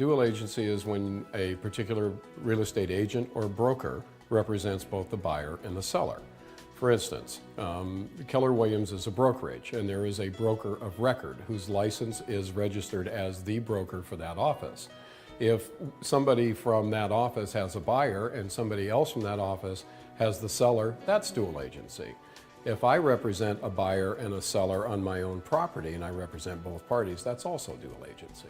Dual agency is when a particular real estate agent or broker represents both the buyer and the seller. For instance, Keller Williams is a brokerage, and there is a broker of record whose license is registered as the broker for that office. If somebody from that office has a buyer and somebody else from that office has the seller, that's dual agency. If I represent a buyer and a seller on my own property and I represent both parties, that's also dual agency.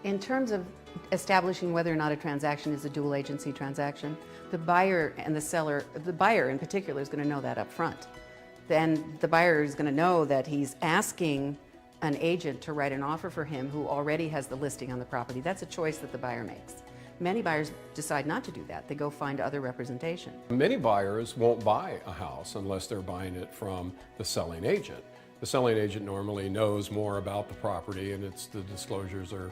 In terms of establishing whether or not a transaction is a dual agency transaction, the buyer and the seller, the buyer in particular, is going to know that up front. Then the buyer is going to know that he's asking an agent to write an offer for him who already has the listing on the property. That's a choice that the buyer makes. Many buyers decide not to do that. They go find other representation. Many buyers won't buy a house unless they're buying it from the selling agent. The selling agent normally knows more about the property, and the disclosures are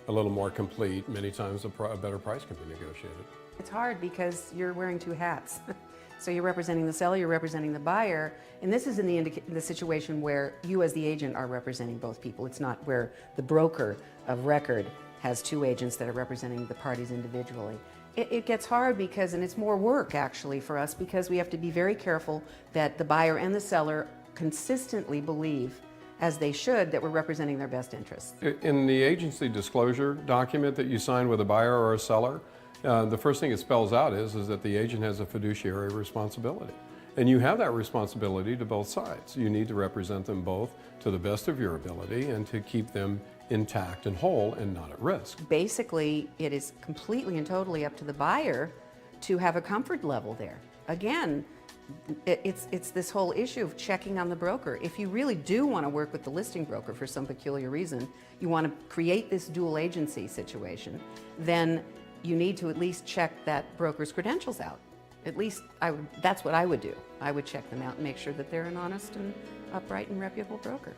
a little more complete. Many times a better price can be negotiated. It's hard because you're wearing two hats. So you're representing the seller, you're representing the buyer, and this is in the situation where you as the agent are representing both people. It's not where the broker of record has two agents that are representing the parties individually. It gets hard because, and it's more work actually for us, because we have to be very careful that the buyer and the seller consistently believe, as they should, that we're representing their best interests. In the agency disclosure document that you sign with a buyer or a seller, the first thing it spells out is that the agent has a fiduciary responsibility. And you have that responsibility to both sides. You need to represent them both to the best of your ability and to keep them intact and whole and not at risk. Basically, it is completely and totally up to the buyer to have a comfort level there. Again, it's this whole issue of checking on the broker. If you really do want to work with the listing broker for some peculiar reason, you want to create this dual agency situation, then you need to at least check that broker's credentials out. At least that's what I would do. I would check them out and make sure that they're an honest and upright and reputable broker.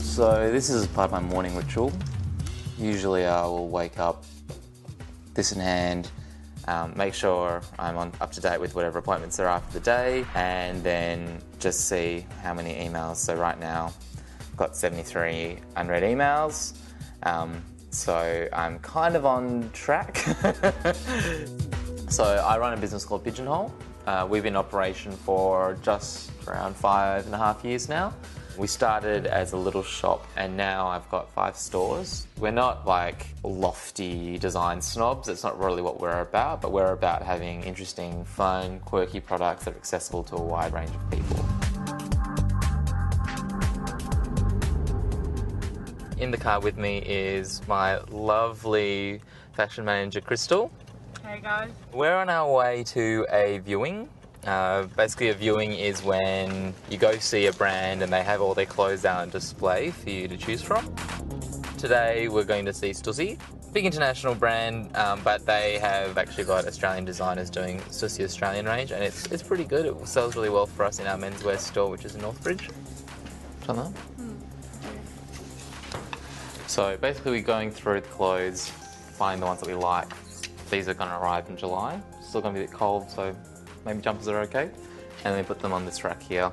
So this is part of my morning ritual. Usually I will wake up, this in hand, make sure I'm up to date with whatever appointments there are for the day, and then just see how many emails. So right now I've got 73 unread emails, so I'm kind of on track. So I run a business called Pigeonhole. We've been in operation for just around 5.5 years now. We started as a little shop and now I've got 5 stores. We're not like lofty design snobs, it's not really what we're about, but we're about having interesting, fun, quirky products that are accessible to a wide range of people. In the car with me is my lovely fashion manager, Crystal. Hey guys. We're on our way to a viewing. Basically a viewing is when you go see a brand and they have all their clothes out on display for you to choose from. Today we're going to see Stussy, big international brand, but they have actually got Australian designers doing Stussy Australian range, and it's pretty good. It sells really well for us in our menswear store, which is in Northbridge. Turn that. So basically we're going through the clothes, finding the ones that we like. These are going to arrive in July. Still going to be a bit cold, so maybe jumpers are okay. And then we put them on this rack here.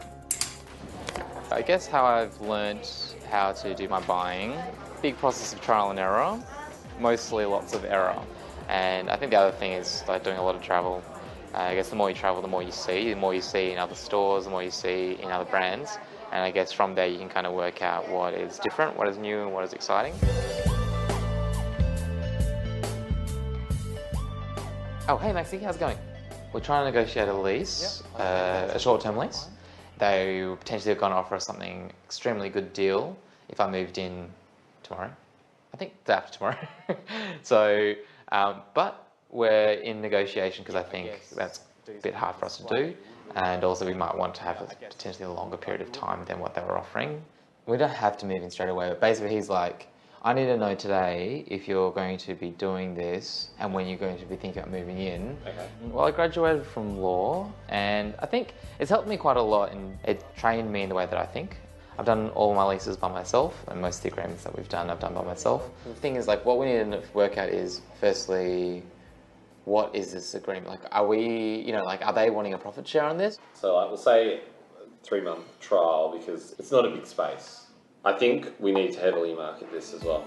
I guess how I've learnt how to do my buying, big process of trial and error, mostly lots of error. And I think the other thing is like doing a lot of travel. I guess the more you travel, the more you see in other stores, the more you see in other brands. And I guess from there you can kind of work out what is different, what is new, and what is exciting. Oh, hey Maxie, how's it going? We're trying to negotiate a lease, a short-term lease. They potentially are going to offer us something extremely good deal if I moved in tomorrow. I think it's after tomorrow. So, but we're in negotiation because I think that's a bit hard for us to do. And also we might want to have a potentially a longer period of time than what they were offering. We don't have to move in straight away, but basically he's like, I need to know today if you're going to be doing this and when you're going to be thinking about moving in. Okay. Well, I graduated from law, and I think it's helped me quite a lot, and it trained me in the way that I think. I've done all my leases by myself, and most of the agreements that we've done, I've done by myself. The thing is, like, what we need to work out is, firstly, what is this agreement? Like, are we, you know, like, are they wanting a profit share on this? So like, we'll say 3-month trial because it's not a big space. I think we need to heavily market this as well.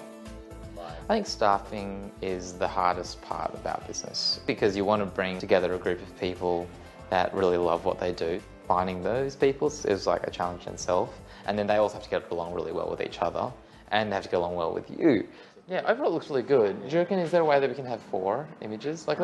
I think staffing is the hardest part about business because you want to bring together a group of people that really love what they do. Finding those people is like a challenge in itself, and then they also have to get along really well with each other, and they have to get along well with you. Yeah, overall it looks really good. Do you reckon, is there a way that we can have 4 images? Like